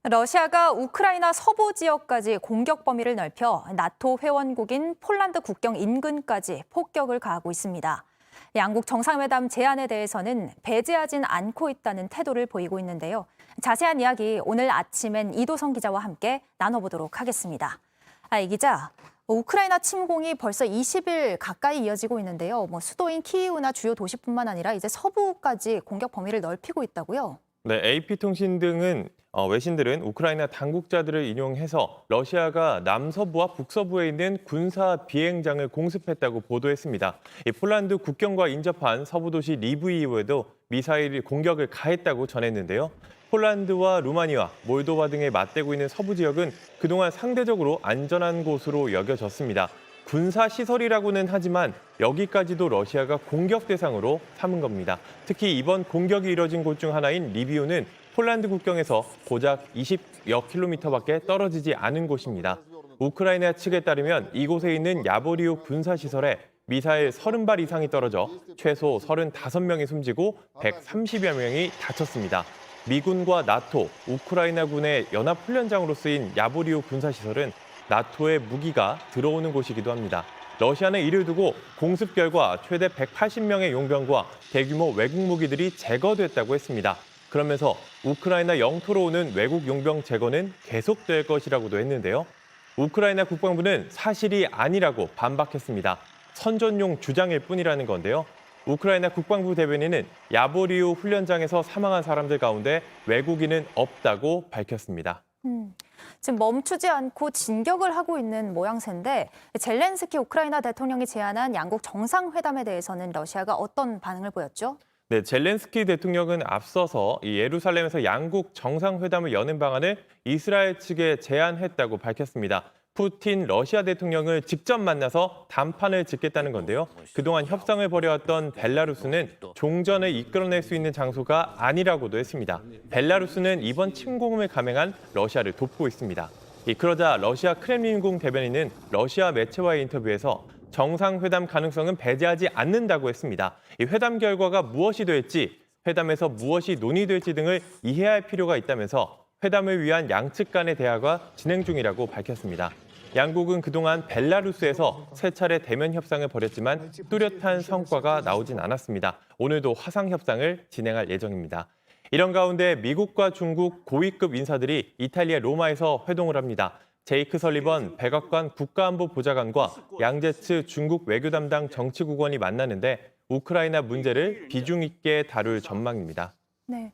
러시아가 우크라이나 서부 지역까지 공격 범위를 넓혀 나토 회원국인 폴란드 국경 인근까지 폭격을 가하고 있습니다. 양국 정상회담 제안에 대해서는 배제하진 않고 있다는 태도를 보이고 있는데요. 자세한 이야기 오늘 아침엔 이도성 기자와 함께 나눠보도록 하겠습니다. 이 기자, 우크라이나 침공이 벌써 20일 가까이 이어지고 있는데요. 수도인 키이우나 주요 도시뿐만 아니라 이제 서부까지 공격 범위를 넓히고 있다고요? 네, AP통신 등은 외신들은 우크라이나 당국자들을 인용해서 러시아가 남서부와 북서부에 있는 군사 비행장을 공습했다고 보도했습니다. 이 폴란드 국경과 인접한 서부 도시 리브이에도 미사일 공격을 가했다고 전했는데요. 폴란드와 루마니아, 몰도바 등에 맞대고 있는 서부 지역은 그동안 상대적으로 안전한 곳으로 여겨졌습니다. 군사시설이라고는 하지만 여기까지도 러시아가 공격 대상으로 삼은 겁니다. 특히 이번 공격이 이뤄진 곳 중 하나인 리비우는 폴란드 국경에서 고작 20여 킬로미터밖에 떨어지지 않은 곳입니다. 우크라이나 측에 따르면 이곳에 있는 야보리우 군사시설에 미사일 30발 이상이 떨어져 최소 35명이 숨지고 130여 명이 다쳤습니다. 미군과 나토, 우크라이나군의 연합훈련장으로 쓰인 야보리우 군사시설은 나토의 무기가 들어오는 곳이기도 합니다. 러시아는 이를 두고 공습 결과 최대 180명의 용병과 대규모 외국 무기들이 제거됐다고 했습니다. 그러면서 우크라이나 영토로 오는 외국 용병 제거는 계속될 것이라고도 했는데요. 우크라이나 국방부는 사실이 아니라고 반박했습니다. 선전용 주장일 뿐이라는 건데요. 우크라이나 국방부 대변인은 야보리우 훈련장에서 사망한 사람들 가운데 외국인은 없다고 밝혔습니다. 지금 멈추지 않고 진격을 하고 있는 모양새인데 젤렌스키 우크라이나 대통령이 제안한 양국 정상회담에 대해서는 러시아가 어떤 반응을 보였죠? 네, 젤렌스키 대통령은 앞서서 이 예루살렘에서 양국 정상회담을 여는 방안을 이스라엘 측에 제안했다고 밝혔습니다. 푸틴 러시아 대통령을 직접 만나서 담판을 짓겠다는 건데요. 그동안 협상을 벌여왔던 벨라루스는 종전을 이끌어낼 수 있는 장소가 아니라고도 했습니다. 벨라루스는 이번 침공을 감행한 러시아를 돕고 있습니다. 그러자 러시아 크렘린궁 대변인은 러시아 매체와의 인터뷰에서 정상회담 가능성은 배제하지 않는다고 했습니다. 이 회담 결과가 무엇이 될지, 회담에서 무엇이 논의될지 등을 이해할 필요가 있다면서 회담을 위한 양측 간의 대화가 진행 중이라고 밝혔습니다. 양국은 그동안 벨라루스에서 세 차례 대면 협상을 벌였지만 뚜렷한 성과가 나오진 않았습니다. 오늘도 화상 협상을 진행할 예정입니다. 이런 가운데 미국과 중국 고위급 인사들이 이탈리아 로마에서 회동을 합니다. 제이크 설리번 백악관 국가안보보좌관과 양제츠 중국 외교 담당 정치국원이 만나는데 우크라이나 문제를 비중 있게 다룰 전망입니다. 네,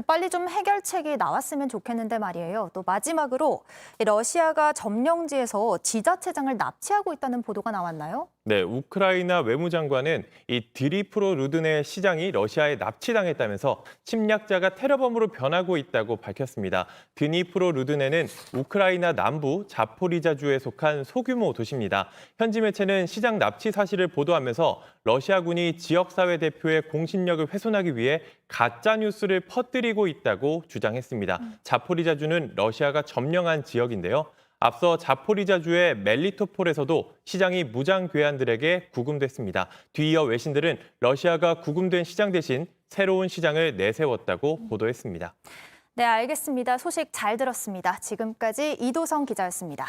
빨리 좀 해결책이 나왔으면 좋겠는데 말이에요. 또 마지막으로 러시아가 점령지에서 지자체장을 납치하고 있다는 보도가 나왔나요? 네, 우크라이나 외무장관은 이 드니프로 루드네 시장이 러시아에 납치당했다면서 침략자가 테러범으로 변하고 있다고 밝혔습니다. 드니프로 루드네는 우크라이나 남부 자포리자주에 속한 소규모 도시입니다. 현지 매체는 시장 납치 사실을 보도하면서 러시아군이 지역사회 대표의 공신력을 훼손하기 위해 가짜 뉴스를 퍼뜨리고 있다고 주장했습니다. 자포리자주는 러시아가 점령한 지역인데요. 앞서 자포리자주의 멜리토폴에서도 시장이 무장 괴한들에게 구금됐습니다. 뒤이어 외신들은 러시아가 구금된 시장 대신 새로운 시장을 내세웠다고 보도했습니다. 네, 알겠습니다. 소식 잘 들었습니다. 지금까지 이도성 기자였습니다.